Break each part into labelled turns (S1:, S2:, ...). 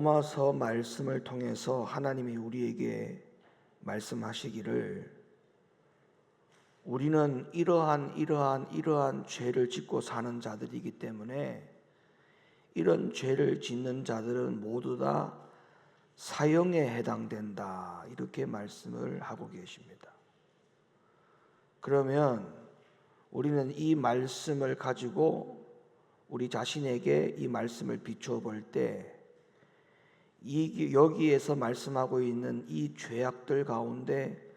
S1: 로마서 말씀을 통해서 하나님이 우리에게 말씀하시기를 우리는 이러한 죄를 짓고 사는 자들이기 때문에 이런 죄를 짓는 자들은 모두 다 사형에 해당된다, 이렇게 말씀을 하고 계십니다. 그러면 우리는 이 말씀을 가지고 우리 자신에게 이 말씀을 비추어 볼 때 여기에서 말씀하고 있는 이 죄악들 가운데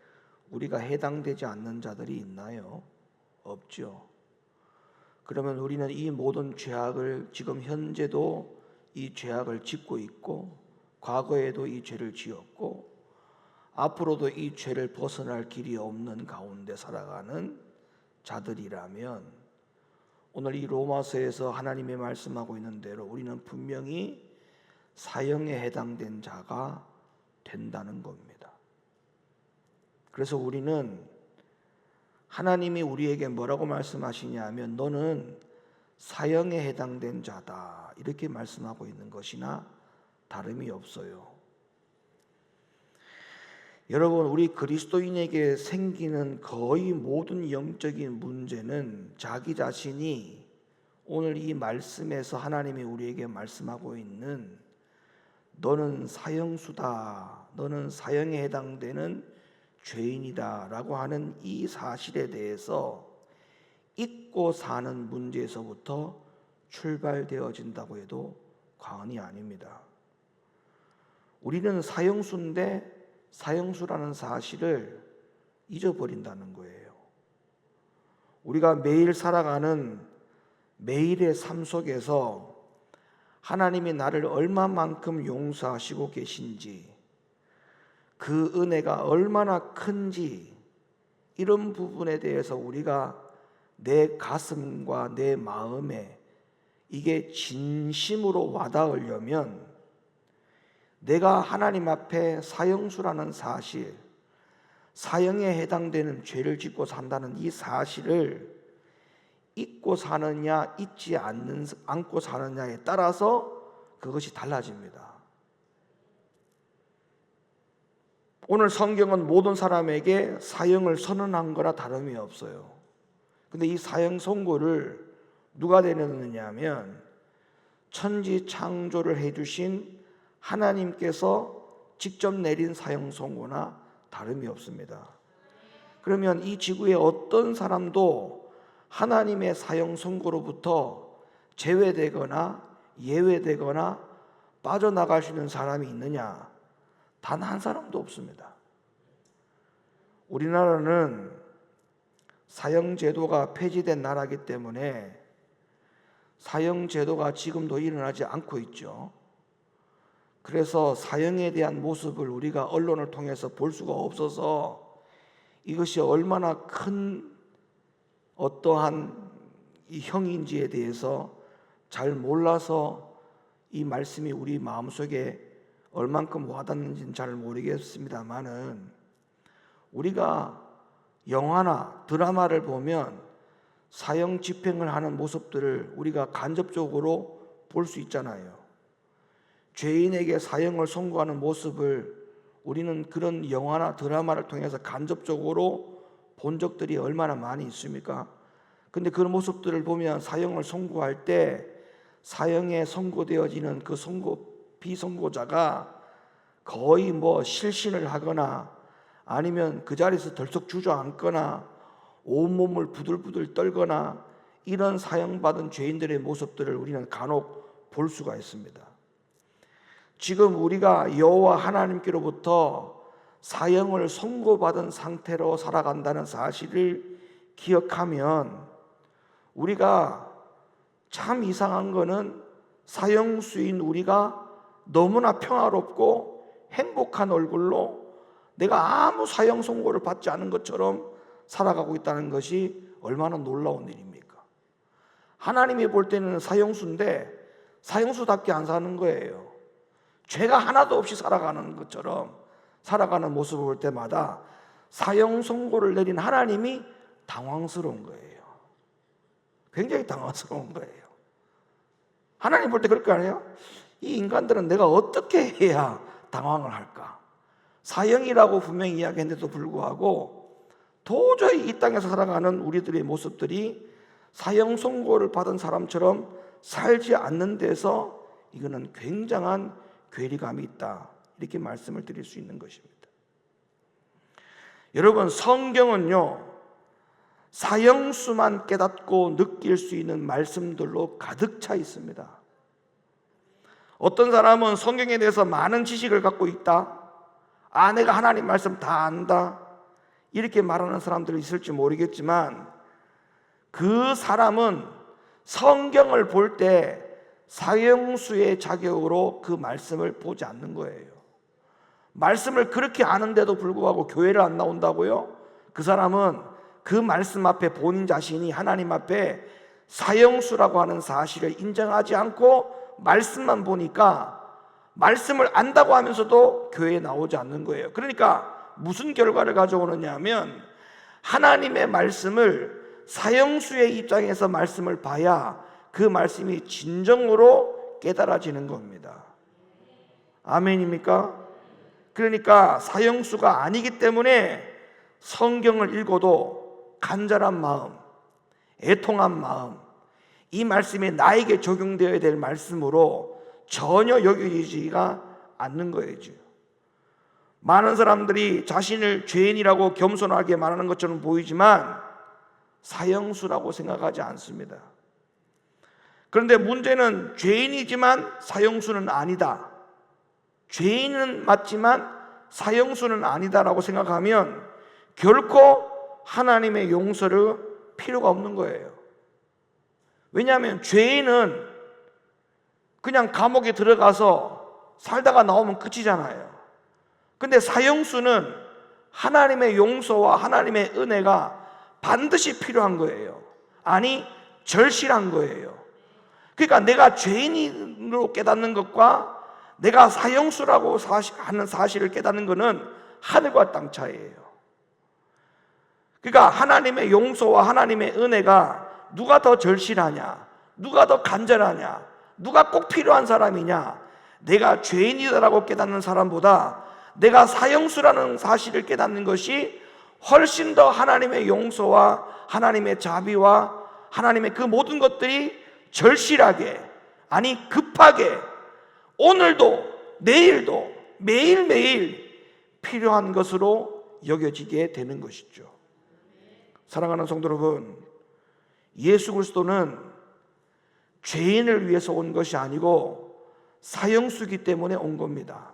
S1: 우리가 해당되지 않는 자들이 있나요? 없죠. 그러면 우리는 이 모든 죄악을 지금 현재도 이 죄악을 짓고 있고 과거에도 이 죄를 지었고 앞으로도 이 죄를 벗어날 길이 없는 가운데 살아가는 자들이라면 오늘 이 로마서에서 하나님이 말씀하고 있는 대로 우리는 분명히 사형에 해당된 자가 된다는 겁니다. 그래서 우리는 하나님이 우리에게 뭐라고 말씀하시냐 하면 너는 사형에 해당된 자다, 이렇게 말씀하고 있는 것이나 다름이 없어요. 여러분, 우리 그리스도인에게 생기는 거의 모든 영적인 문제는 자기 자신이 오늘 이 말씀에서 하나님이 우리에게 말씀하고 있는 너는 사형수다, 너는 사형에 해당되는 죄인이다 라고 하는 이 사실에 대해서 잊고 사는 문제에서부터 출발되어진다고 해도 과언이 아닙니다. 우리는 사형수인데 사형수라는 사실을 잊어버린다는 거예요. 우리가 매일 살아가는 매일의 삶 속에서 하나님이 나를 얼마만큼 용서하시고 계신지, 그 은혜가 얼마나 큰지, 이런 부분에 대해서 우리가 내 가슴과 내 마음에 이게 진심으로 와닿으려면 내가 하나님 앞에 사형수라는 사실, 사형에 해당되는 죄를 짓고 산다는 이 사실을 잊고 사느냐 잊지 않고 사느냐에 따라서 그것이 달라집니다. 오늘 성경은 모든 사람에게 사형을 선언한 거나 다름이 없어요. 근데 이 사형 선고를 누가 내렸느냐 하면 천지 창조를 해주신 하나님께서 직접 내린 사형 선고나 다름이 없습니다. 그러면 이 지구의 어떤 사람도 하나님의 사형 선고로부터 제외되거나 예외되거나 빠져나갈 수 있는 사람이 있느냐? 단 한 사람도 없습니다. 우리나라는 사형제도가 폐지된 나라이기 때문에 사형제도가 지금도 일어나지 않고 있죠. 그래서 사형에 대한 모습을 우리가 언론을 통해서 볼 수가 없어서 이것이 얼마나 큰 어떠한 이 형인지에 대해서 잘 몰라서 이 말씀이 우리 마음속에 얼만큼 와닿는지는 잘 모르겠습니다만은 우리가 영화나 드라마를 보면 사형 집행을 하는 모습들을 우리가 간접적으로 볼 수 있잖아요. 죄인에게 사형을 선고하는 모습을 우리는 그런 영화나 드라마를 통해서 간접적으로 본 적들이 얼마나 많이 있습니까? 근데 그런 모습들을 보면 사형을 선고할 때 사형에 선고되어지는 그 비선고자가 거의 실신을 하거나 아니면 그 자리에서 덜썩 주저앉거나 온몸을 부들부들 떨거나 이런 사형받은 죄인들의 모습들을 우리는 간혹 볼 수가 있습니다. 지금 우리가 여호와 하나님께로부터 사형을 선고받은 상태로 살아간다는 사실을 기억하면 우리가 참 이상한 거는 사형수인 우리가 너무나 평화롭고 행복한 얼굴로 내가 아무 사형 선고를 받지 않은 것처럼 살아가고 있다는 것이 얼마나 놀라운 일입니까? 하나님이 볼 때는 사형수인데 사형수답게 안 사는 거예요. 죄가 하나도 없이 살아가는 것처럼 살아가는 모습을 볼 때마다 사형 선고를 내린 하나님이 당황스러운 거예요. 굉장히 당황스러운 거예요. 하나님 볼 때 그럴 거 아니에요? 이 인간들은 내가 어떻게 해야 당황을 할까? 사형이라고 분명히 이야기했는데도 불구하고 도저히 이 땅에서 살아가는 우리들의 모습들이 사형 선고를 받은 사람처럼 살지 않는 데서 이거는 굉장한 괴리감이 있다, 이렇게 말씀을 드릴 수 있는 것입니다. 여러분, 성경은요, 사형수만 깨닫고 느낄 수 있는 말씀들로 가득 차 있습니다. 어떤 사람은 성경에 대해서 많은 지식을 갖고 있다, 내가 하나님 말씀 다 안다, 이렇게 말하는 사람들이 있을지 모르겠지만 그 사람은 성경을 볼 때 사형수의 자격으로 그 말씀을 보지 않는 거예요. 말씀을 그렇게 아는데도 불구하고 교회를 안 나온다고요? 그 사람은 그 말씀 앞에 본인 자신이 하나님 앞에 사형수라고 하는 사실을 인정하지 않고 말씀만 보니까 말씀을 안다고 하면서도 교회에 나오지 않는 거예요. 그러니까 무슨 결과를 가져오느냐 하면 하나님의 말씀을 사형수의 입장에서 말씀을 봐야 그 말씀이 진정으로 깨달아지는 겁니다. 아멘입니까? 그러니까 사형수가 아니기 때문에 성경을 읽어도 간절한 마음, 애통한 마음, 이 말씀이 나에게 적용되어야 될 말씀으로 전혀 여겨지지가 않는 거예요. 많은 사람들이 자신을 죄인이라고 겸손하게 말하는 것처럼 보이지만 사형수라고 생각하지 않습니다. 그런데 문제는 죄인이지만 사형수는 아니다, 죄인은 맞지만 사형수는 아니다라고 생각하면 결코 하나님의 용서를 필요가 없는 거예요. 왜냐하면 죄인은 그냥 감옥에 들어가서 살다가 나오면 끝이잖아요. 근데 사형수는 하나님의 용서와 하나님의 은혜가 반드시 필요한 거예요. 아니, 절실한 거예요. 그러니까 내가 죄인으로 깨닫는 것과 내가 사형수라고 하는 사실을 깨닫는 것은 하늘과 땅 차이예요. 그러니까 하나님의 용서와 하나님의 은혜가 누가 더 절실하냐, 누가 더 간절하냐, 누가 꼭 필요한 사람이냐, 내가 죄인이다라고 깨닫는 사람보다 내가 사형수라는 사실을 깨닫는 것이 훨씬 더 하나님의 용서와 하나님의 자비와 하나님의 그 모든 것들이 절실하게, 아니 급하게, 오늘도 내일도 매일매일 필요한 것으로 여겨지게 되는 것이죠. 사랑하는 성도 여러분, 예수 그리스도는 죄인을 위해서 온 것이 아니고 사형수이기 때문에 온 겁니다.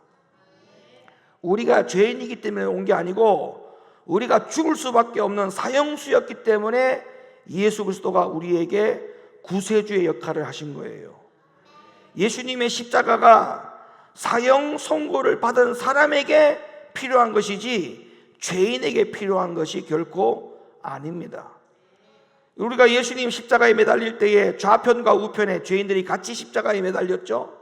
S1: 우리가 죄인이기 때문에 온 게 아니고 우리가 죽을 수밖에 없는 사형수였기 때문에 예수 그리스도가 우리에게 구세주의 역할을 하신 거예요. 예수님의 십자가가 사형 선고를 받은 사람에게 필요한 것이지 죄인에게 필요한 것이 결코 아닙니다. 우리가 예수님 십자가에 매달릴 때에 좌편과 우편에 죄인들이 같이 십자가에 매달렸죠.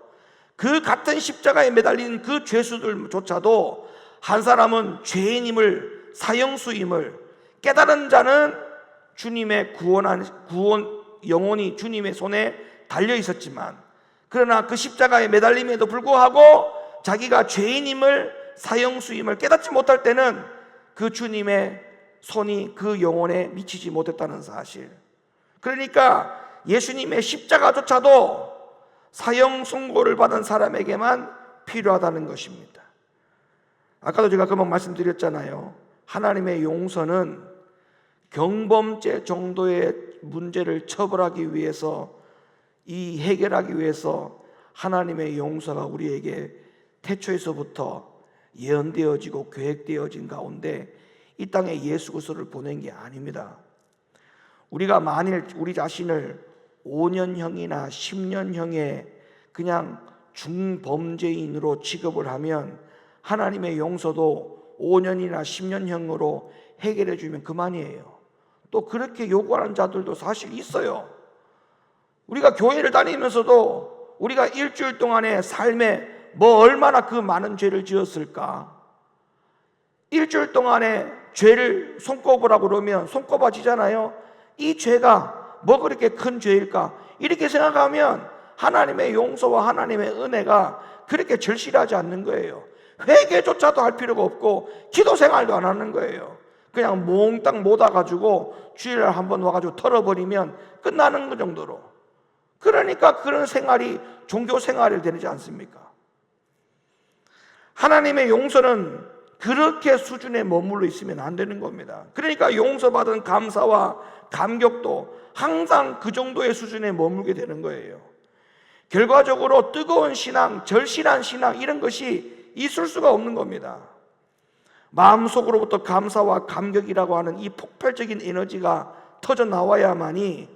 S1: 그 같은 십자가에 매달린 그 죄수들조차도 한 사람은 죄인임을, 사형수임을 깨달은 자는 주님의 구원 영혼이 주님의 손에 달려 있었지만, 그러나 그 십자가에 매달림에도 불구하고 자기가 죄인임을, 사형수임을 깨닫지 못할 때는 그 주님의 손이 그 영혼에 미치지 못했다는 사실. 그러니까 예수님의 십자가조차도 사형 선고를 받은 사람에게만 필요하다는 것입니다. 아까도 제가 금방 말씀드렸잖아요. 하나님의 용서는 경범죄 정도의 문제를 처벌하기 위해서, 이 해결하기 위해서 하나님의 용서가 우리에게 태초에서부터 예언되어지고 계획되어진 가운데 이 땅에 예수 그리스도를 보낸 게 아닙니다. 우리가 만일 우리 자신을 5년형이나 10년형의 그냥 중범죄인으로 취급을 하면 하나님의 용서도 5년이나 10년형으로 해결해 주면 그만이에요. 또 그렇게 요구하는 자들도 사실 있어요. 우리가 교회를 다니면서도 우리가 일주일 동안의 삶에 얼마나 그 많은 죄를 지었을까? 일주일 동안에 죄를 손꼽으라고 그러면 손꼽아지잖아요. 이 죄가 뭐 그렇게 큰 죄일까? 이렇게 생각하면 하나님의 용서와 하나님의 은혜가 그렇게 절실하지 않는 거예요. 회개조차도 할 필요가 없고 기도 생활도 안 하는 거예요. 그냥 몽땅 못 와가지고 주일날 한번 와가지고 털어버리면 끝나는 그 정도로. 그러니까 그런 생활이 종교 생활이 되지 않습니까? 하나님의 용서는 그렇게 수준에 머물러 있으면 안 되는 겁니다. 그러니까 용서받은 감사와 감격도 항상 그 정도의 수준에 머물게 되는 거예요. 결과적으로 뜨거운 신앙, 절실한 신앙 이런 것이 있을 수가 없는 겁니다. 마음속으로부터 감사와 감격이라고 하는 이 폭발적인 에너지가 터져 나와야만이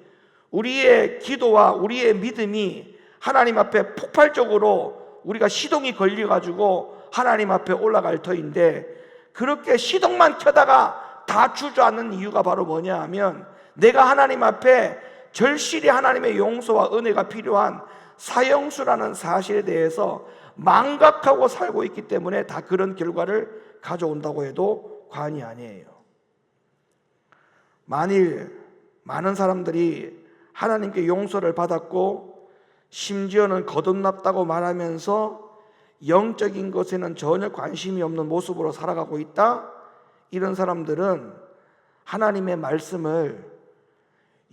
S1: 우리의 기도와 우리의 믿음이 하나님 앞에 폭발적으로 우리가 시동이 걸려가지고 하나님 앞에 올라갈 터인데, 그렇게 시동만 켜다가 다 주저앉는 이유가 바로 뭐냐 하면, 내가 하나님 앞에 절실히 하나님의 용서와 은혜가 필요한 사형수라는 사실에 대해서 망각하고 살고 있기 때문에 다 그런 결과를 가져온다고 해도 과언이 아니에요. 만일 많은 사람들이 하나님께 용서를 받았고 심지어는 거듭났다고 말하면서 영적인 것에는 전혀 관심이 없는 모습으로 살아가고 있다, 이런 사람들은 하나님의 말씀을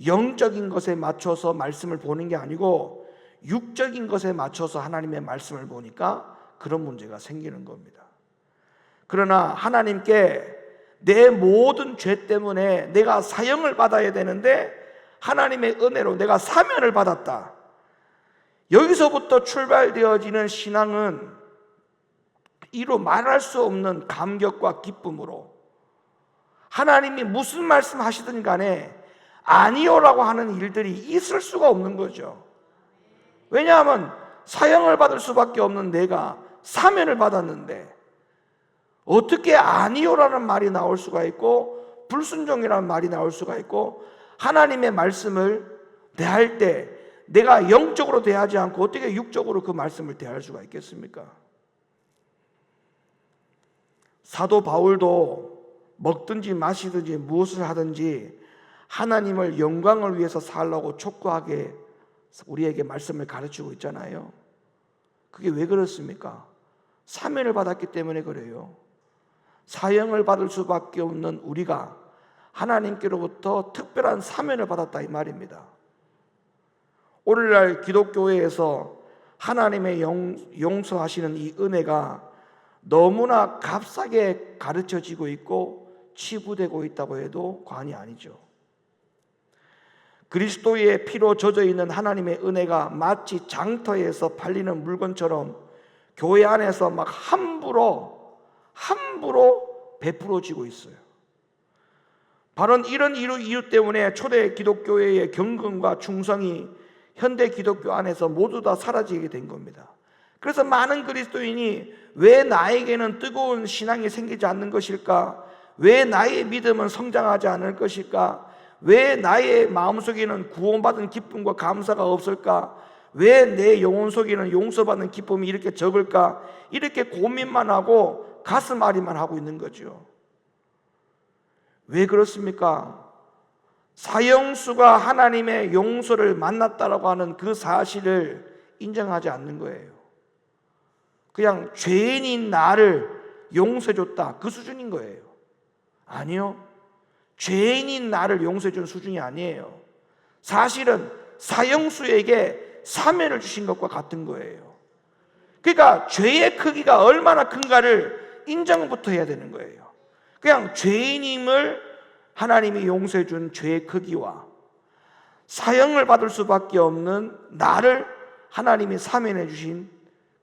S1: 영적인 것에 맞춰서 말씀을 보는 게 아니고 육적인 것에 맞춰서 하나님의 말씀을 보니까 그런 문제가 생기는 겁니다. 그러나 하나님께 내 모든 죄 때문에 내가 사형을 받아야 되는데 하나님의 은혜로 내가 사면을 받았다, 여기서부터 출발되어지는 신앙은 이루 말할 수 없는 감격과 기쁨으로 하나님이 무슨 말씀 하시든 간에 아니요라고 하는 일들이 있을 수가 없는 거죠. 왜냐하면 사형을 받을 수밖에 없는 내가 사면을 받았는데 어떻게 아니요라는 말이 나올 수가 있고 불순종이라는 말이 나올 수가 있고, 하나님의 말씀을 대할 때 내가 영적으로 대하지 않고 어떻게 육적으로 그 말씀을 대할 수가 있겠습니까? 사도 바울도 먹든지 마시든지 무엇을 하든지 하나님을 영광을 위해서 살라고 촉구하게 우리에게 말씀을 가르치고 있잖아요. 그게 왜 그렇습니까? 사면을 받았기 때문에 그래요. 사형을 받을 수밖에 없는 우리가 하나님께로부터 특별한 사면을 받았다 이 말입니다. 오늘날 기독교회에서 하나님의 용서하시는 이 은혜가 너무나 값싸게 가르쳐지고 있고 치부되고 있다고 해도 과언이 아니죠. 그리스도의 피로 젖어 있는 하나님의 은혜가 마치 장터에서 팔리는 물건처럼 교회 안에서 막 함부로 베풀어지고 있어요. 바로 이런 이유 때문에 초대 기독교회의 경건과 충성이 현대 기독교 안에서 모두 다 사라지게 된 겁니다. 그래서 많은 그리스도인이 왜 나에게는 뜨거운 신앙이 생기지 않는 것일까? 왜 나의 믿음은 성장하지 않을 것일까? 왜 나의 마음속에는 구원받은 기쁨과 감사가 없을까? 왜 내 영혼 속에는 용서받는 기쁨이 이렇게 적을까? 이렇게 고민만 하고 가슴 앓이만 하고 있는 거죠. 왜 그렇습니까? 사형수가 하나님의 용서를 만났다라고 하는 그 사실을 인정하지 않는 거예요. 그냥 죄인인 나를 용서해줬다, 그 수준인 거예요. 아니요, 죄인인 나를 용서해준 수준이 아니에요. 사실은 사형수에게 사면을 주신 것과 같은 거예요. 그러니까 죄의 크기가 얼마나 큰가를 인정부터 해야 되는 거예요. 그냥 죄인임을 하나님이 용서해 준 죄의 크기와 사형을 받을 수밖에 없는 나를 하나님이 사면해 주신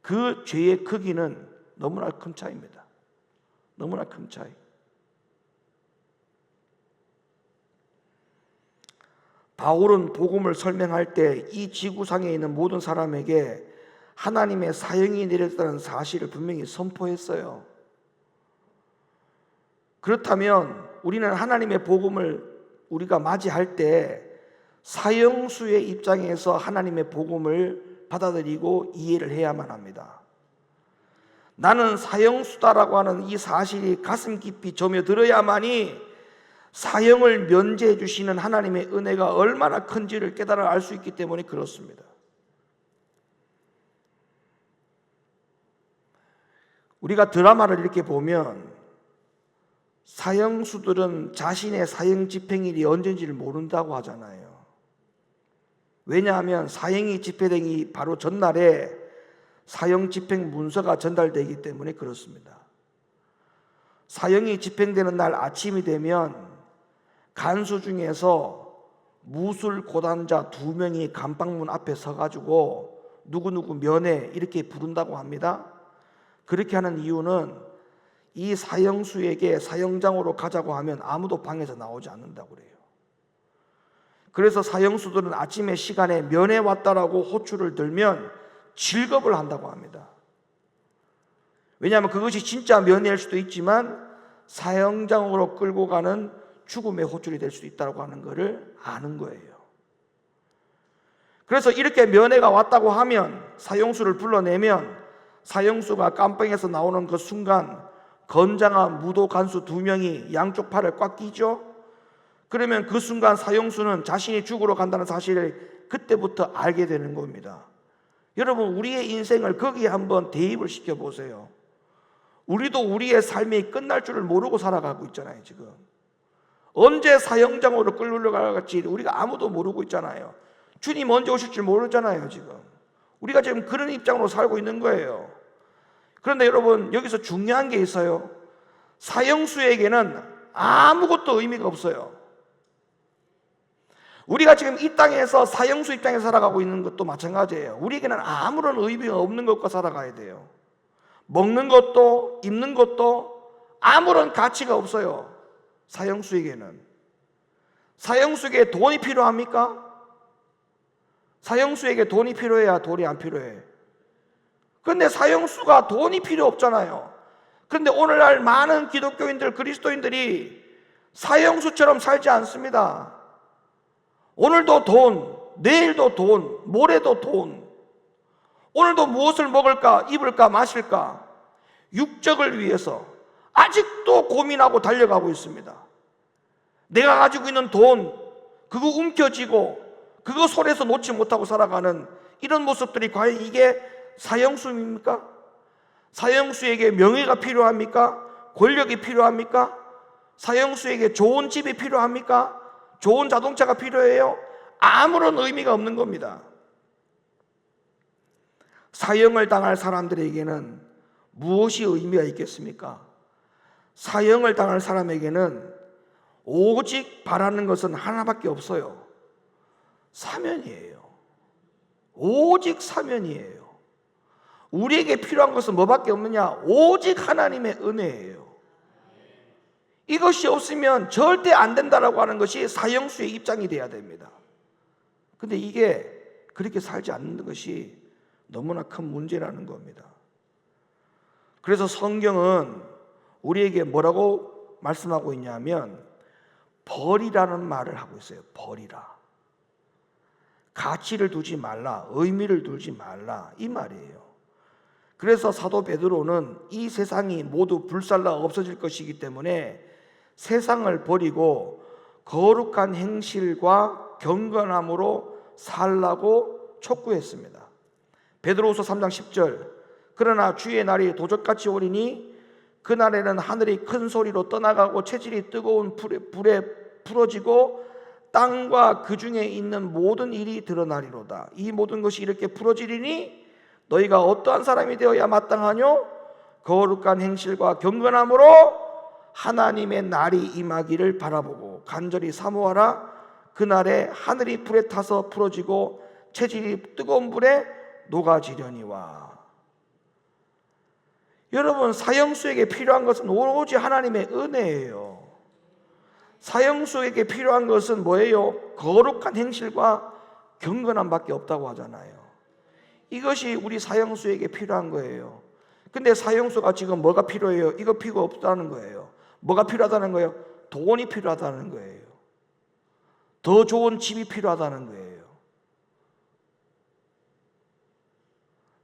S1: 그 죄의 크기는 너무나 큰 차이입니다. 너무나 큰 차이. 바울은 복음을 설명할 때 이 지구상에 있는 모든 사람에게 하나님의 사형이 내렸다는 사실을 분명히 선포했어요. 그렇다면 우리는 하나님의 복음을 우리가 맞이할 때 사형수의 입장에서 하나님의 복음을 받아들이고 이해를 해야만 합니다. 나는 사형수다라고 하는 이 사실이 가슴 깊이 저며들어야만이 사형을 면제해 주시는 하나님의 은혜가 얼마나 큰지를 깨달아 알 수 있기 때문에 그렇습니다. 우리가 드라마를 이렇게 보면 사형수들은 자신의 사형 집행일이 언제인지를 모른다고 하잖아요. 왜냐하면 사형이 집행되기 바로 전날에 사형 집행 문서가 전달되기 때문에 그렇습니다. 사형이 집행되는 날 아침이 되면 간수 중에서 무술 고단자 2명이 감방문 앞에 서가지고 누구누구 면회 이렇게 부른다고 합니다. 그렇게 하는 이유는 이 사형수에게 사형장으로 가자고 하면 아무도 방에서 나오지 않는다고 그래요. 그래서 사형수들은 아침에 시간에 면회 왔다라고 호출을 들면 질겁을 한다고 합니다. 왜냐하면 그것이 진짜 면회일 수도 있지만 사형장으로 끌고 가는 죽음의 호출이 될 수도 있다고 하는 것을 아는 거예요. 그래서 이렇게 면회가 왔다고 하면 사형수를 불러내면 사형수가 깜빵에서 나오는 그 순간 건장한 무도 간수 2명이 양쪽 팔을 꽉 끼죠. 그러면 그 순간 사형수는 자신이 죽으러 간다는 사실을 그때부터 알게 되는 겁니다. 여러분, 우리의 인생을 거기에 한번 대입을 시켜보세요. 우리도 우리의 삶이 끝날 줄을 모르고 살아가고 있잖아요. 지금 언제 사형장으로 끌려갈지 우리가 아무도 모르고 있잖아요. 주님 언제 오실 줄 모르잖아요. 지금 우리가 지금 그런 입장으로 살고 있는 거예요. 그런데 여러분, 여기서 중요한 게 있어요. 사형수에게는 아무것도 의미가 없어요. 우리가 지금 이 땅에서 사형수 입장에서 살아가고 있는 것도 마찬가지예요. 우리에게는 아무런 의미가 없는 것과 살아가야 돼요. 먹는 것도 입는 것도 아무런 가치가 없어요. 사형수에게는. 사형수에게 돈이 필요합니까? 사형수에게 돈이 필요해야 돈이 안 필요해. 그런데 사형수가 돈이 필요 없잖아요. 그런데 오늘날 많은 기독교인들, 그리스도인들이 사형수처럼 살지 않습니다. 오늘도 돈, 내일도 돈, 모레도 돈. 오늘도 무엇을 먹을까, 입을까, 마실까? 육적을 위해서 아직도 고민하고 달려가고 있습니다. 내가 가지고 있는 돈, 그거 움켜쥐고 그거 손에서 놓지 못하고 살아가는 이런 모습들이 과연 이게 사형수입니까? 사형수에게 명예가 필요합니까? 권력이 필요합니까? 사형수에게 좋은 집이 필요합니까? 좋은 자동차가 필요해요? 아무런 의미가 없는 겁니다. 사형을 당할 사람들에게는 무엇이 의미가 있겠습니까? 사형을 당할 사람에게는 오직 바라는 것은 하나밖에 없어요. 사면이에요. 오직 사면이에요. 우리에게 필요한 것은 뭐밖에 없느냐? 오직 하나님의 은혜예요. 이것이 없으면 절대 안 된다라고 하는 것이 사형수의 입장이 돼야 됩니다. 근데 이게 그렇게 살지 않는 것이 너무나 큰 문제라는 겁니다. 그래서 성경은 우리에게 뭐라고 말씀하고 있냐면 벌이라는 말을 하고 있어요. 벌이라. 가치를 두지 말라, 의미를 두지 말라, 이 말이에요. 그래서 사도 베드로는 이 세상이 모두 불살라 없어질 것이기 때문에 세상을 버리고 거룩한 행실과 경건함으로 살라고 촉구했습니다. 베드로후서 3장 10절, 그러나 주의 날이 도적같이 오리니 그날에는 하늘이 큰 소리로 떠나가고 체질이 뜨거운 불에 풀어지고 땅과 그 중에 있는 모든 일이 드러나리로다. 이 모든 것이 이렇게 풀어지리니 너희가 어떠한 사람이 되어야 마땅하뇨? 거룩한 행실과 경건함으로 하나님의 날이 임하기를 바라보고 간절히 사모하라. 그날에 하늘이 불에 타서 풀어지고 체질이 뜨거운 불에 녹아지려니와. 여러분, 사형수에게 필요한 것은 오로지 하나님의 은혜예요. 사형수에게 필요한 것은 뭐예요? 거룩한 행실과 경건함밖에 없다고 하잖아요. 이것이 우리 사형수에게 필요한 거예요. 근데 사형수가 지금 뭐가 필요해요? 이거 필요 없다는 거예요. 뭐가 필요하다는 거예요? 돈이 필요하다는 거예요. 더 좋은 집이 필요하다는 거예요.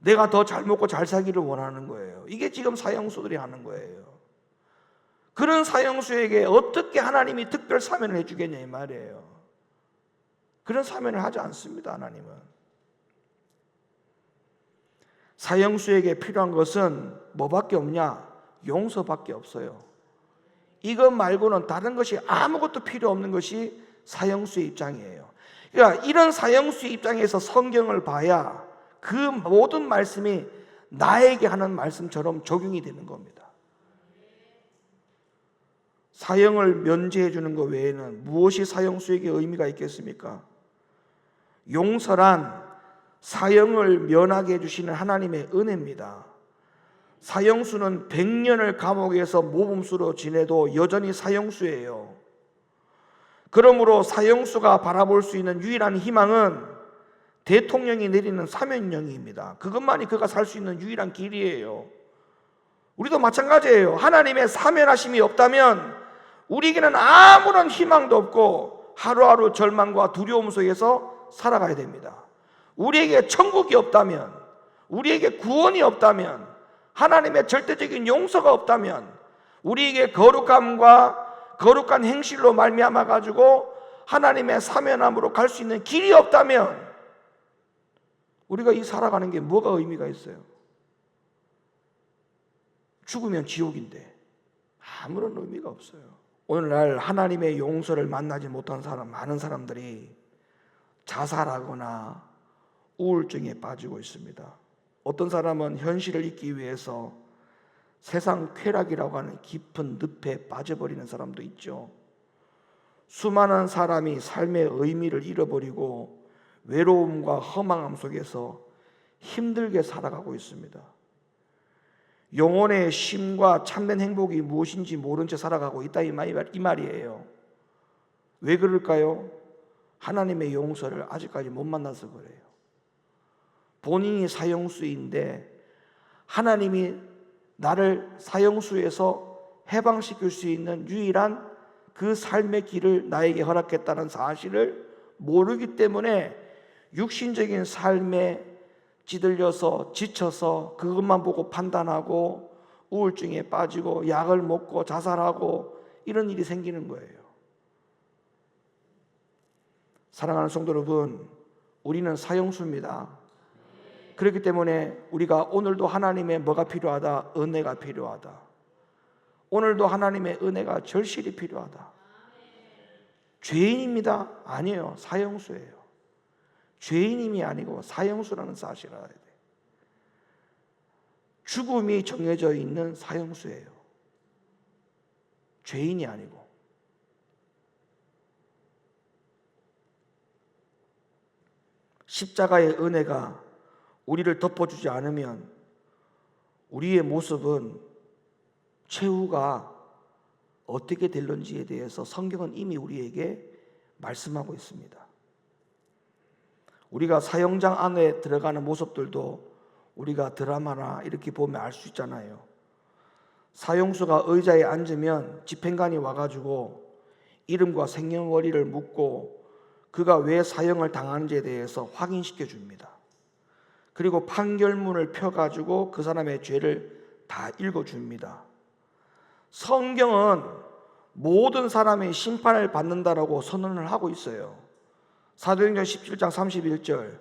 S1: 내가 더 잘 먹고 잘 살기를 원하는 거예요. 이게 지금 사형수들이 하는 거예요. 그런 사형수에게 어떻게 하나님이 특별 사면을 해주겠냐 이 말이에요. 그런 사면을 하지 않습니다. 하나님은. 사형수에게 필요한 것은 뭐밖에 없냐? 용서밖에 없어요. 이것 말고는 다른 것이 아무것도 필요 없는 것이 사형수의 입장이에요. 그러니까 이런 사형수의 입장에서 성경을 봐야 그 모든 말씀이 나에게 하는 말씀처럼 적용이 되는 겁니다. 사형을 면제해 주는 것 외에는 무엇이 사형수에게 의미가 있겠습니까? 용서란 사형을 면하게 해주시는 하나님의 은혜입니다. 사형수는 100년을 감옥에서 모범수로 지내도 여전히 사형수예요. 그러므로 사형수가 바라볼 수 있는 유일한 희망은 대통령이 내리는 사면령입니다. 그것만이 그가 살 수 있는 유일한 길이에요. 우리도 마찬가지예요. 하나님의 사면하심이 없다면 우리에게는 아무런 희망도 없고 하루하루 절망과 두려움 속에서 살아가야 됩니다. 우리에게 천국이 없다면, 우리에게 구원이 없다면, 하나님의 절대적인 용서가 없다면, 우리에게 거룩함과 거룩한 행실로 말미암아 가지고 하나님의 사면함으로 갈 수 있는 길이 없다면 우리가 이 살아가는 게 뭐가 의미가 있어요? 죽으면 지옥인데 아무런 의미가 없어요. 오늘날 하나님의 용서를 만나지 못한 사람, 많은 사람들이 자살하거나 우울증에 빠지고 있습니다. 어떤 사람은 현실을 잊기 위해서 세상 쾌락이라고 하는 깊은 늪에 빠져버리는 사람도 있죠. 수많은 사람이 삶의 의미를 잃어버리고 외로움과 허망함 속에서 힘들게 살아가고 있습니다. 영혼의 쉼과 참된 행복이 무엇인지 모른 채 살아가고 있다 이 말이에요. 왜 그럴까요? 하나님의 용서를 아직까지 못 만나서 그래요. 본인이 사형수인데 하나님이 나를 사형수에서 해방시킬 수 있는 유일한 그 삶의 길을 나에게 허락했다는 사실을 모르기 때문에 육신적인 삶에 찌들려서 지쳐서 그것만 보고 판단하고 우울증에 빠지고 약을 먹고 자살하고 이런 일이 생기는 거예요. 사랑하는 성도 여러분, 우리는 사형수입니다. 그렇기 때문에 우리가 오늘도 하나님의 뭐가 필요하다? 은혜가 필요하다. 오늘도 하나님의 은혜가 절실히 필요하다. 죄인입니다? 아니에요. 사형수예요. 죄인임이 아니고 사형수라는 사실을 알아야 돼요. 죽음이 정해져 있는 사형수예요. 죄인이 아니고. 십자가의 은혜가 우리를 덮어주지 않으면 우리의 모습은 최후가 어떻게 될런지에 대해서 성경은 이미 우리에게 말씀하고 있습니다. 우리가 사형장 안에 들어가는 모습들도 우리가 드라마나 이렇게 보면 알 수 있잖아요. 사형수가 의자에 앉으면 집행관이 와가지고 이름과 생년월일을 묻고 그가 왜 사형을 당하는지에 대해서 확인시켜 줍니다. 그리고 판결문을 펴가지고 그 사람의 죄를 다 읽어줍니다. 성경은 모든 사람의 심판을 받는다라고 선언을 하고 있어요. 사도행전 17장 31절,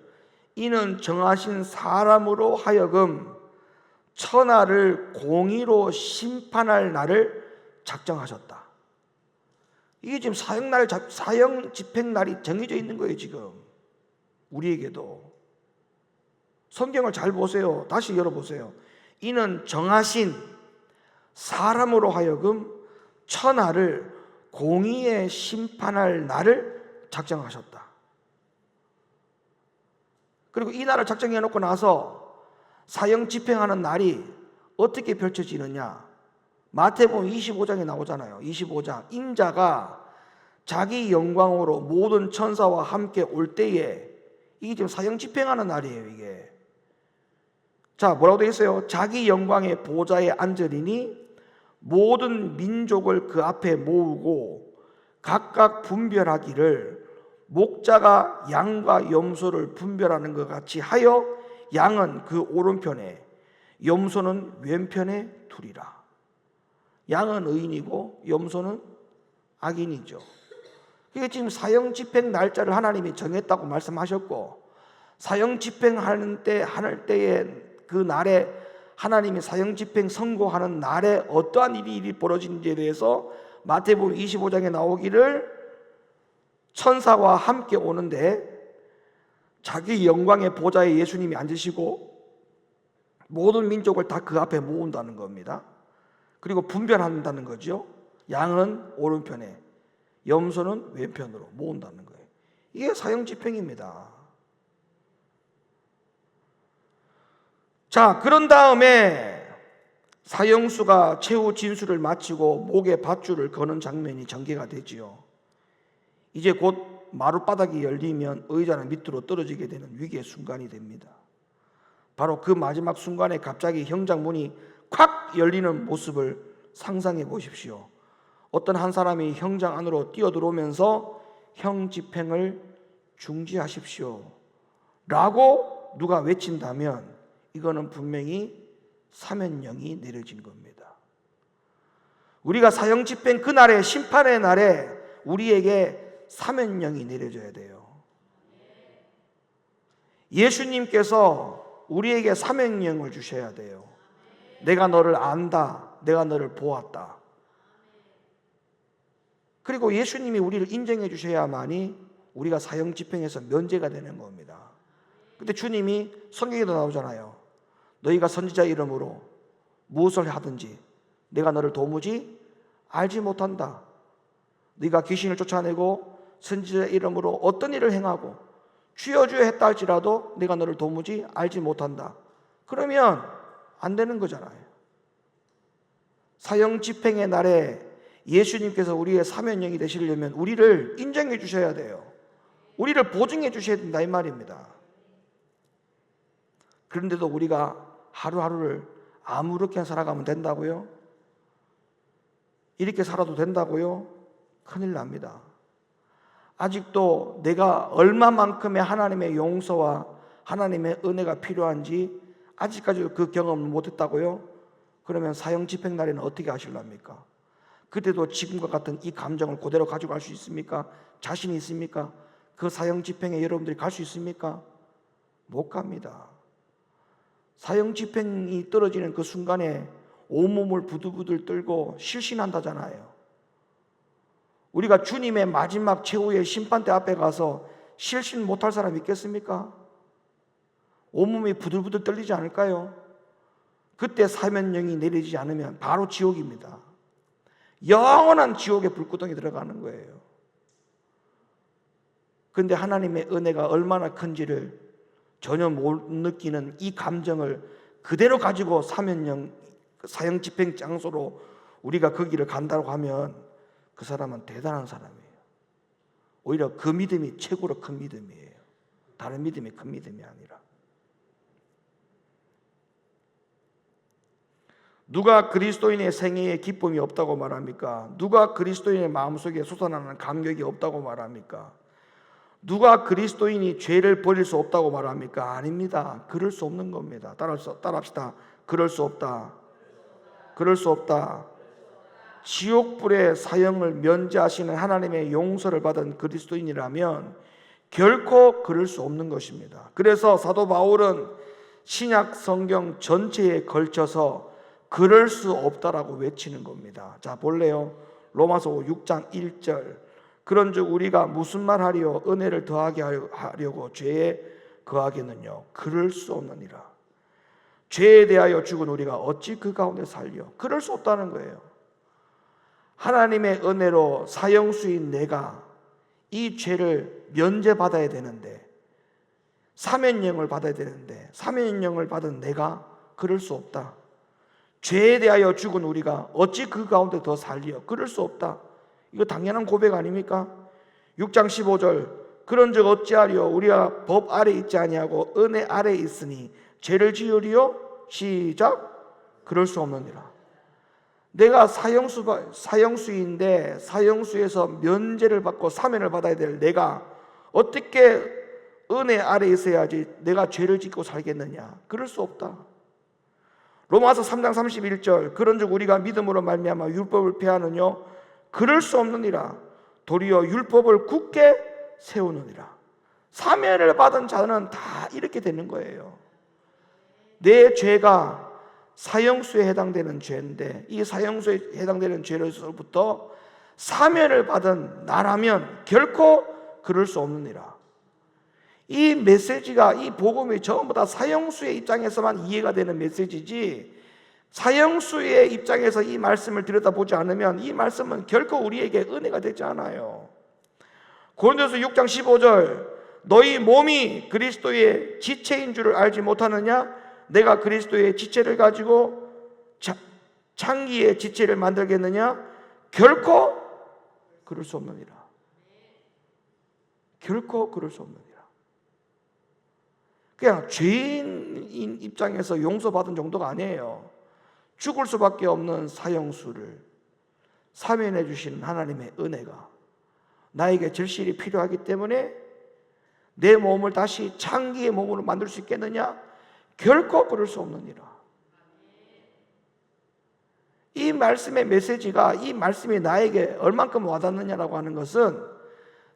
S1: 이는 정하신 사람으로 하여금 천하를 공의로 심판할 날을 작정하셨다. 이게 지금 사형 집행 날이 정해져 있는 거예요. 지금 우리에게도. 성경을 잘 보세요. 다시 열어보세요. 이는 정하신 사람으로 하여금 천하를 공의에 심판할 날을 작정하셨다. 그리고 이 날을 작정해 놓고 나서 사형 집행하는 날이 어떻게 펼쳐지느냐? 마태복음 25장에 나오잖아요. 25장. 인자가 자기 영광으로 모든 천사와 함께 올 때에, 이게 지금 사형 집행하는 날이에요. 이게. 자, 뭐라고 되어 있어요? 자기 영광의 보좌에 앉으리니 모든 민족을 그 앞에 모으고 각각 분별하기를 목자가 양과 염소를 분별하는 것 같이 하여 양은 그 오른편에 염소는 왼편에 두리라. 양은 의인이고 염소는 악인이죠. 이게 지금 사형 집행 날짜를 하나님이 정했다고 말씀하셨고, 사형 집행하는 때에 그 날에 하나님이 사형집행 선고하는 날에 어떠한 일이 벌어진지에 대해서 마태복음 25장에 나오기를 천사와 함께 오는데 자기 영광의 보좌에 예수님이 앉으시고 모든 민족을 다 그 앞에 모은다는 겁니다. 그리고 분별한다는 거죠. 양은 오른편에, 염소는 왼편으로 모은다는 거예요. 이게 사형집행입니다. 자, 그런 다음에 사형수가 최후 진술을 마치고 목에 밧줄을 거는 장면이 전개가 되지요. 이제 곧 마룻바닥이 열리면 의자는 밑으로 떨어지게 되는 위기의 순간이 됩니다. 바로 그 마지막 순간에 갑자기 형장 문이 콱 열리는 모습을 상상해 보십시오. 어떤 한 사람이 형장 안으로 뛰어들어오면서 형 집행을 중지하십시오 라고 누가 외친다면 이거는 분명히 사면령이 내려진 겁니다. 우리가 사형 집행 그날의 심판의 날에 우리에게 사면령이 내려져야 돼요. 예수님께서 우리에게 사면령을 주셔야 돼요. 내가 너를 안다. 내가 너를 보았다. 그리고 예수님이 우리를 인정해 주셔야만이 우리가 사형 집행에서 면제가 되는 겁니다. 근데 주님이 성경에도 나오잖아요. 너희가 선지자 이름으로 무엇을 하든지 내가 너를 도무지 알지 못한다. 네가 귀신을 쫓아내고 선지자 이름으로 어떤 일을 행하고 주여 주여 했다 할지라도 내가 너를 도무지 알지 못한다. 그러면 안 되는 거잖아요. 사형 집행의 날에 예수님께서 우리의 사면령이 되시려면 우리를 인정해 주셔야 돼요. 우리를 보증해 주셔야 된다 이 말입니다. 그런데도 우리가 하루하루를 아무렇게 살아가면 된다고요? 이렇게 살아도 된다고요? 큰일 납니다. 아직도 내가 얼마만큼의 하나님의 용서와 하나님의 은혜가 필요한지 아직까지 그 경험을 못했다고요? 그러면 사형 집행 날에는 어떻게 하실랍니까? 그때도 지금과 같은 이 감정을 그대로 가지고 갈 수 있습니까? 자신이 있습니까? 그 사형 집행에 여러분들이 갈 수 있습니까? 못 갑니다. 사형 집행이 떨어지는 그 순간에 온몸을 부들부들 떨고 실신한다잖아요. 우리가 주님의 마지막 최후의 심판대 앞에 가서 실신 못할 사람 있겠습니까? 온몸이 부들부들 떨리지 않을까요? 그때 사면령이 내리지 않으면 바로 지옥입니다. 영원한 지옥의 불구덩이 들어가는 거예요. 그런데 하나님의 은혜가 얼마나 큰지를 전혀 못 느끼는 이 감정을 그대로 가지고 사형 집행 장소로 우리가 그 길을 간다고 하면 그 사람은 대단한 사람이에요. 오히려 그 믿음이 최고로 큰 믿음이에요. 다른 믿음이 큰 믿음이 아니라. 누가 그리스도인의 생애에 기쁨이 없다고 말합니까? 누가 그리스도인의 마음속에 솟아나는 감격이 없다고 말합니까? 누가 그리스도인이 죄를 버릴 수 없다고 말합니까? 아닙니다. 그럴 수 없는 겁니다. 따라합시다. 그럴 수 없다. 그럴 수 없다. 지옥불의 사형을 면제하시는 하나님의 용서를 받은 그리스도인이라면 결코 그럴 수 없는 것입니다. 그래서 사도 바울은 신약 성경 전체에 걸쳐서 그럴 수 없다라고 외치는 겁니다. 자, 볼래요? 로마서 6장 1절. 그런즉 우리가 무슨 말 하리요? 은혜를 더하게 하려고 죄에 거하겠느냐? 그럴 수 없느니라. 죄에 대하여 죽은 우리가 어찌 그 가운데 살려? 그럴 수 없다는 거예요. 하나님의 은혜로 사형수인 내가 이 죄를 면제받아야 되는데, 사면령을 받아야 되는데, 사면령을 받은 내가 그럴 수 없다. 죄에 대하여 죽은 우리가 어찌 그 가운데 더 살려? 그럴 수 없다. 이거 당연한 고백 아닙니까? 6장 15절. 그런즉 어찌하리요? 우리가 법 아래 있지 아니하고 은혜 아래 있으니 죄를 지으리요? 시작. 그럴 수 없느니라. 내가 사형수인데 사형수에서 면제를 받고 사면을 받아야 될 내가 어떻게 은혜 아래 있어야지 내가 죄를 짓고 살겠느냐? 그럴 수 없다. 로마서 3장 31절. 그런즉 우리가 믿음으로 말미암아 율법을 폐하느뇨? 그럴 수 없느니라. 도리어 율법을 굳게 세우느니라. 사면을 받은 자는 다 이렇게 되는 거예요. 내 죄가 사형수에 해당되는 죄인데, 이 사형수에 해당되는 죄로서부터 사면을 받은 나라면 결코 그럴 수 없느니라. 이 메시지가, 이 복음이 전부 다 사형수의 입장에서만 이해가 되는 메시지지, 사형수의 입장에서 이 말씀을 들여다보지 않으면 이 말씀은 결코 우리에게 은혜가 되지 않아요. 고린도서 6장 15절, 너희 몸이 그리스도의 지체인 줄을 알지 못하느냐? 내가 그리스도의 지체를 가지고 창기의 지체를 만들겠느냐? 결코 그럴 수 없느니라. 결코 그럴 수 없느니라. 그냥 죄인인 입장에서 용서받은 정도가 아니에요. 죽을 수밖에 없는 사형수를 사면해 주시는 하나님의 은혜가 나에게 절실히 필요하기 때문에 내 몸을 다시 창기의 몸으로 만들 수 있겠느냐? 결코 그럴 수 없느니라. 이 말씀의 메시지가, 이 말씀이 나에게 얼만큼 와닿느냐라고 하는 것은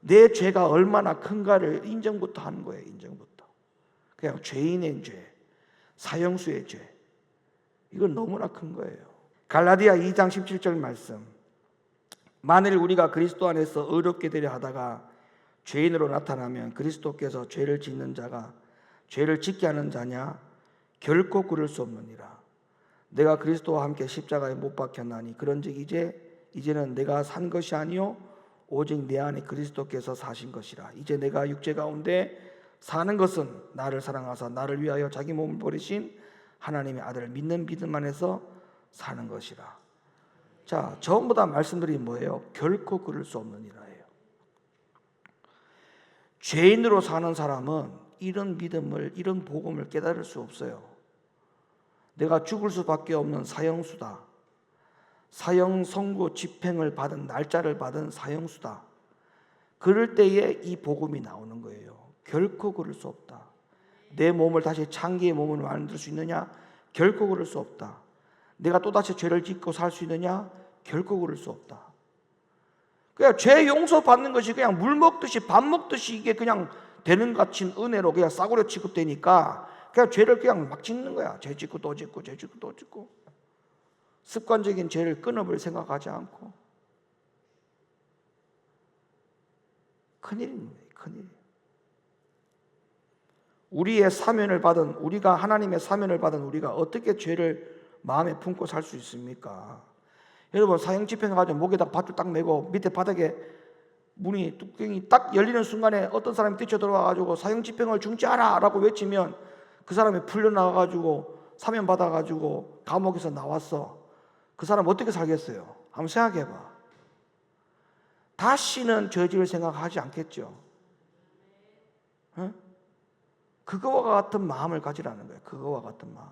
S1: 내 죄가 얼마나 큰가를 인정부터 하는 거예요. 인정부터. 그냥 죄인의 죄, 사형수의 죄, 이건 너무나 큰 거예요. 갈라디아 2장 17절 말씀, 만일 우리가 그리스도 안에서 의롭게 되려 하다가 죄인으로 나타나면 그리스도께서 죄를 짓는 자가 죄를 짓게 하는 자냐? 결코 그럴 수 없느니라. 내가 그리스도와 함께 십자가에 못 박혔나니 그런즉 이제는 내가 산 것이 아니요 오직 내 안에 그리스도께서 사신 것이라. 이제 내가 육체 가운데 사는 것은 나를 사랑하사 나를 위하여 자기 몸을 버리신 하나님의 아들을 믿는 믿음 안에서 사는 것이라. 자, 전부 다 말씀들이 뭐예요? 결코 그럴 수 없느니라예요. 죄인으로 사는 사람은 이런 믿음을, 이런 복음을 깨달을 수 없어요. 내가 죽을 수밖에 없는 사형수다. 사형 선고 집행을 받은, 날짜를 받은 사형수다. 그럴 때에 이 복음이 나오는 거예요. 결코 그럴 수 없다. 내 몸을 다시 창기의 몸으로 만들 수 있느냐? 결코 그럴 수 없다. 내가 또다시 죄를 짓고 살 수 있느냐? 결코 그럴 수 없다. 그냥 죄 용서 받는 것이 그냥 물 먹듯이 밥 먹듯이 이게 그냥 되는 것 같은 은혜로 그냥 싸구려 취급되니까 그냥 죄를 그냥 막 짓는 거야. 죄 짓고 또 짓고 죄 짓고 또 짓고, 습관적인 죄를 끊어볼 생각하지 않고. 큰일입니다. 큰일. 우리의 사면을 받은, 우리가 하나님의 사면을 받은 우리가 어떻게 죄를 마음에 품고 살 수 있습니까? 여러분, 사형 집행해가지고 목에다 밧줄 딱 메고 밑에 바닥에 문이, 뚜껑이 딱 열리는 순간에 어떤 사람이 뛰쳐들어와가지고 사형 집행을 중지하라 라고 외치면 그 사람이 풀려나가가지고 사면 받아가지고 감옥에서 나왔어. 그 사람 어떻게 살겠어요? 한번 생각해봐. 다시는 죄질 생각하지 않겠죠. 어? 그거와 같은 마음을 가지라는 거예요. 그거와 같은 마음.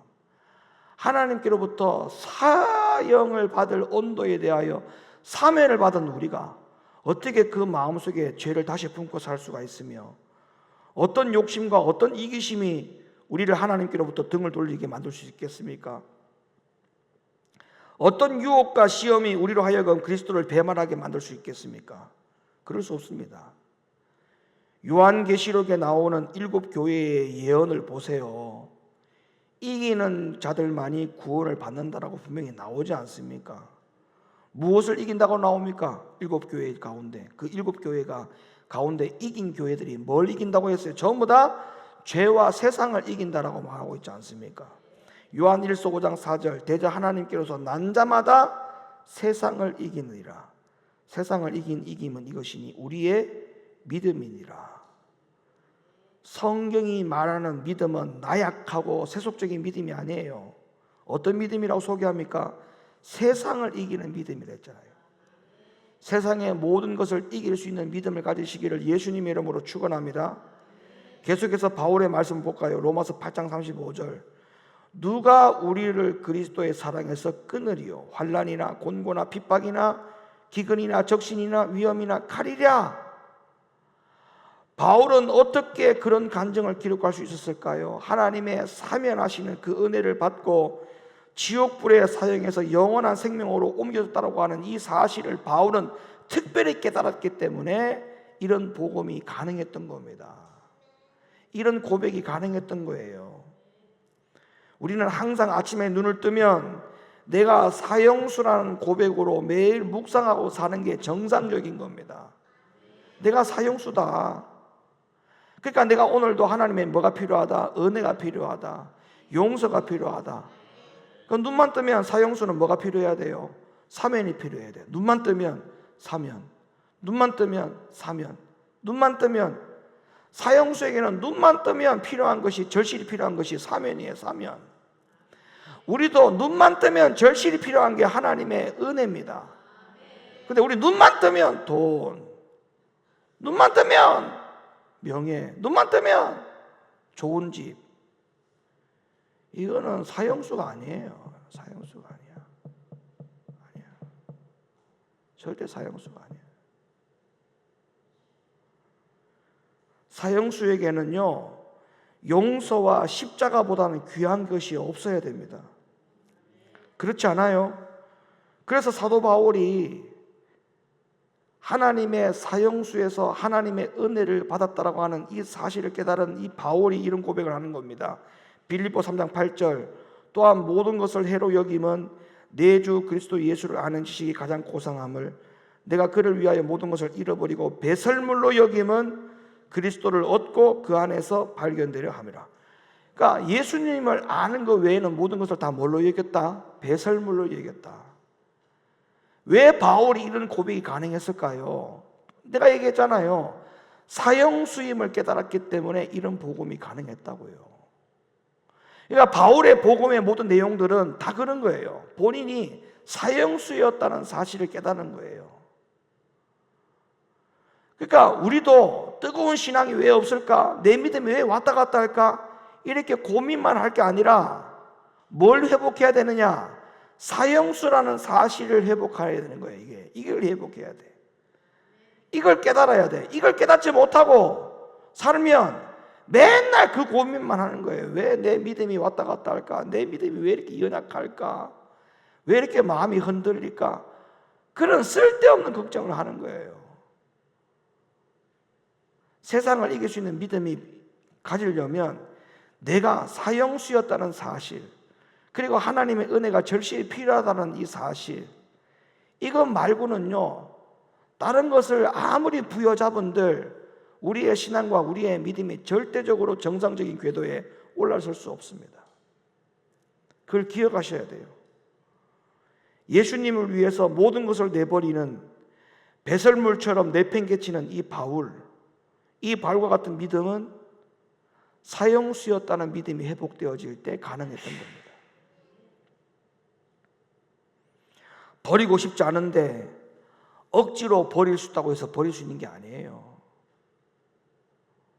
S1: 하나님께로부터 사형을 받을 온도에 대하여 사면을 받은 우리가 어떻게 그 마음속에 죄를 다시 품고 살 수가 있으며, 어떤 욕심과 어떤 이기심이 우리를 하나님께로부터 등을 돌리게 만들 수 있겠습니까? 어떤 유혹과 시험이 우리로 하여금 그리스도를 배반하게 만들 수 있겠습니까? 그럴 수 없습니다. 요한계시록에 나오는 7 교회의 예언을 보세요. 이기는 자들만이 구원을 받는다라고 분명히 나오지 않습니까? 무엇을 이긴다고 나옵니까? 7 교회 가운데, 그 7 교회가 가운데 이긴 교회들이 뭘 이긴다고 했어요? 전부 다 죄와 세상을 이긴다라고 말하고 있지 않습니까? 요한 1서 5장 4절, 대저 하나님께로서 난 자마다 세상을 이기느니라. 세상을 이긴 이김은 이것이니 우리의 믿음이니라. 성경이 말하는 믿음은 나약하고 세속적인 믿음이 아니에요. 어떤 믿음이라고 소개합니까? 세상을 이기는 믿음이라 했잖아요. 세상의 모든 것을 이길 수 있는 믿음을 가지시기를 예수님의 이름으로 축원합니다. 계속해서 바울의 말씀 볼까요? 로마서 8장 35절, 누가 우리를 그리스도의 사랑에서 끊으리요? 환난이나 곤고나 핍박이나 기근이나 적신이나 위험이나 칼이랴. 바울은 어떻게 그런 간증을 기록할 수 있었을까요? 하나님의 사면하시는 그 은혜를 받고 지옥불의 사형에서 영원한 생명으로 옮겨졌다고 하는 이 사실을 바울은 특별히 깨달았기 때문에 이런 복음이 가능했던 겁니다. 이런 고백이 가능했던 거예요. 우리는 항상 아침에 눈을 뜨면 내가 사형수라는 고백으로 매일 묵상하고 사는 게 정상적인 겁니다. 내가 사형수다. 그러니까 내가 오늘도 하나님의 뭐가 필요하다? 은혜가 필요하다. 용서가 필요하다. 그럼 눈만 뜨면 사형수는 뭐가 필요해야 돼요? 사면이 필요해야 돼요. 눈만 뜨면 사면, 눈만 뜨면 사면, 눈만 뜨면 사형수에게는 눈만 뜨면 필요한 것이, 절실히 필요한 것이 사면이에요. 사면. 우리도 눈만 뜨면 절실히 필요한 게 하나님의 은혜입니다. 근데 우리 눈만 뜨면 돈, 눈만 뜨면 명예, 눈만 뜨면 좋은 집. 이거는 사형수가 아니에요. 사형수가 아니야. 아니야. 절대 사형수가 아니야. 사형수에게는요, 용서와 십자가보다는 귀한 것이 없어야 됩니다. 그렇지 않아요? 그래서 사도 바울이 하나님의 사형수에서 하나님의 은혜를 받았다라고 하는 이 사실을 깨달은 이 바울이 이런 고백을 하는 겁니다. 빌립보 3장 8절, 또한 모든 것을 해로 여김은 내 주 그리스도 예수를 아는 지식이 가장 고상함을, 내가 그를 위하여 모든 것을 잃어버리고 배설물로 여김은 그리스도를 얻고 그 안에서 발견되려 함이라. 그러니까 예수님을 아는 것 외에는 모든 것을 다 뭘로 여겼다? 배설물로 여겼다. 왜 바울이 이런 고백이 가능했을까요? 내가 얘기했잖아요. 사형수임을 깨달았기 때문에 이런 복음이 가능했다고요. 그러니까 바울의 복음의 모든 내용들은 다 그런 거예요. 본인이 사형수였다는 사실을 깨닫는 거예요. 그러니까 우리도 뜨거운 신앙이 왜 없을까? 내 믿음이 왜 왔다 갔다 할까? 이렇게 고민만 할 게 아니라 뭘 회복해야 되느냐? 사형수라는 사실을 회복해야 되는 거예요. 이걸 회복해야 돼. 이걸 깨달아야 돼. 이걸 깨닫지 못하고 살면 맨날 그 고민만 하는 거예요. 왜 내 믿음이 왔다 갔다 할까? 내 믿음이 왜 이렇게 연약할까? 왜 이렇게 마음이 흔들릴까? 그런 쓸데없는 걱정을 하는 거예요. 세상을 이길 수 있는 믿음이 가지려면 내가 사형수였다는 사실, 그리고 하나님의 은혜가 절실히 필요하다는 이 사실, 이것 말고는요, 다른 것을 아무리 부여잡은들 우리의 신앙과 우리의 믿음이 절대적으로 정상적인 궤도에 올라설 수 없습니다. 그걸 기억하셔야 돼요. 예수님을 위해서 모든 것을 내버리는 배설물처럼 내팽개치는 이 바울과 같은 믿음은 사형수였다는 믿음이 회복되어질 때 가능했던 겁니다. 버리고 싶지 않은데 억지로 버릴 수 있다고 해서 버릴 수 있는 게 아니에요.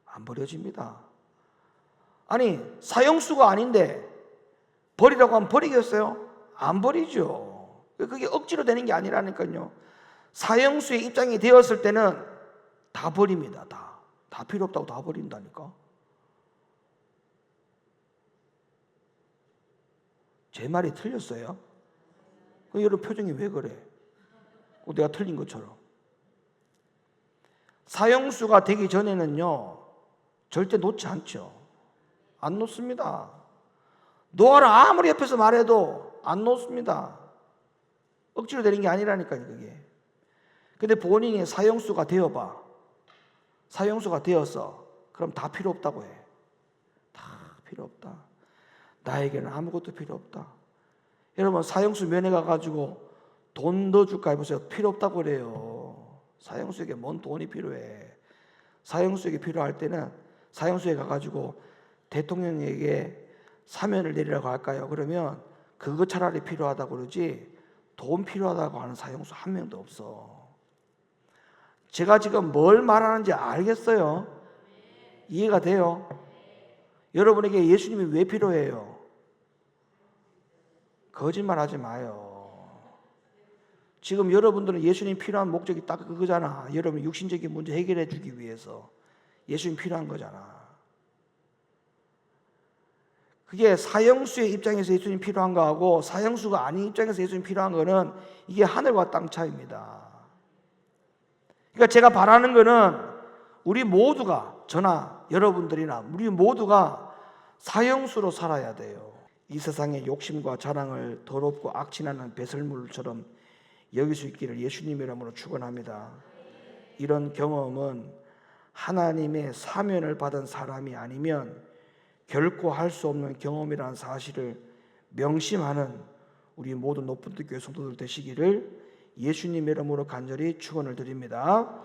S1: 안 버려집니다. 아니, 사형수가 아닌데 버리라고 하면 버리겠어요? 안 버리죠. 그게 억지로 되는 게 아니라니까요. 사형수의 입장이 되었을 때는 다 버립니다. 다 필요 없다고 다 버린다니까. 제 말이 틀렸어요? 여러분 표정이 왜 그래? 내가 틀린 것처럼. 사형수가 되기 전에는요, 절대 놓지 않죠. 안 놓습니다. 놓아라 아무리 옆에서 말해도 안 놓습니다. 억지로 되는 게 아니라니까요, 그게. 근데 본인이 사형수가 되어봐. 사형수가 되었어. 그럼 다 필요 없다고 해. 다 필요 없다. 나에게는 아무것도 필요 없다. 여러분, 사형수 면회 가가지고 돈 넣어줄까 해보세요. 필요 없다고 그래요. 사형수에게 뭔 돈이 필요해. 사형수에게 필요할 때는 사형수에 가가지고 대통령에게 사면을 내리라고 할까요? 그러면 그거 차라리 필요하다고 그러지 돈 필요하다고 하는 사형수 한 명도 없어. 제가 지금 뭘 말하는지 알겠어요? 이해가 돼요? 여러분에게 예수님이 왜 필요해요? 거짓말하지 마요. 지금 여러분들은 예수님 필요한 목적이 딱 그거잖아. 여러분 육신적인 문제 해결해 주기 위해서 예수님 필요한 거잖아. 그게 사형수의 입장에서 예수님 필요한 거하고 사형수가 아닌 입장에서 예수님 필요한 거는 이게 하늘과 땅 차이입니다. 그러니까 제가 바라는 거는 우리 모두가, 저나 여러분들이나 우리 모두가 사형수로 살아야 돼요. 이 세상의 욕심과 자랑을 더럽고 악취나는 배설물처럼 여길 수 있기를 예수님의 이름으로 축원합니다. 이런 경험은 하나님의 사면을 받은 사람이 아니면 결코 할 수 없는 경험이라는 사실을 명심하는 우리 모든 높은 교회 성도들 되시기를 예수님의 이름으로 간절히 축원을 드립니다.